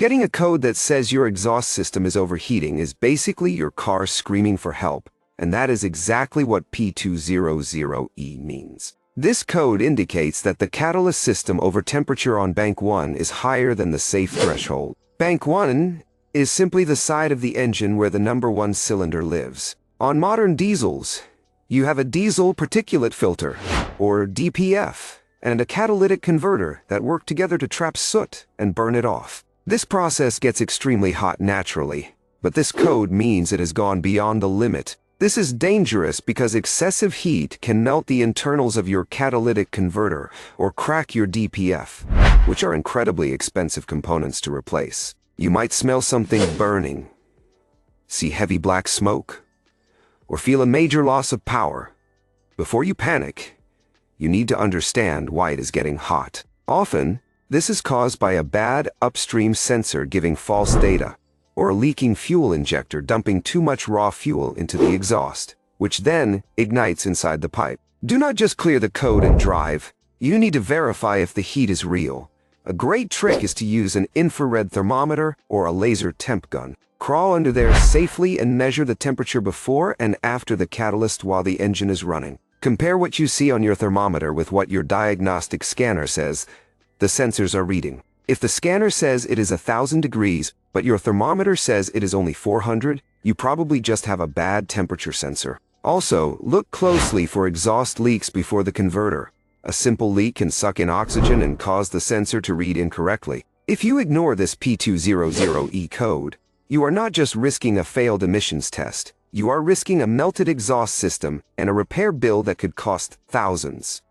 Getting a code that says your exhaust system is overheating is basically your car screaming for help, and that is exactly what P200E means. This code indicates that the catalyst system over temperature on bank 1 is higher than the safe threshold. Bank 1 is simply the side of the engine where the number 1 cylinder lives. On modern diesels, you have a diesel particulate filter, or DPF, and a catalytic converter that work together to trap soot and burn it off. This process gets extremely hot naturally, but this code means it has gone beyond the limit. This is dangerous because excessive heat can melt the internals of your catalytic converter or crack your DPF, which are incredibly expensive components to replace. You might smell something burning, see heavy black smoke, or feel a major loss of power. Before you panic, you need to understand why it is getting hot. Often, this is caused by a bad upstream sensor giving false data, or a leaking fuel injector dumping too much raw fuel into the exhaust, which then ignites inside the pipe. Do not just clear the code and drive. You need to verify if the heat is real. A great trick is to use an infrared thermometer or a laser temp gun. Crawl under there safely and measure the temperature before and after the catalyst while the engine is running. Compare what you see on your thermometer with what your diagnostic scanner says the sensors are reading. If the scanner says it is 1,000 degrees, but your thermometer says it is only 400, you probably just have a bad temperature sensor. Also, look closely for exhaust leaks before the converter. A simple leak can suck in oxygen and cause the sensor to read incorrectly. If you ignore this P200E code, you are not just risking a failed emissions test, you are risking a melted exhaust system and a repair bill that could cost thousands.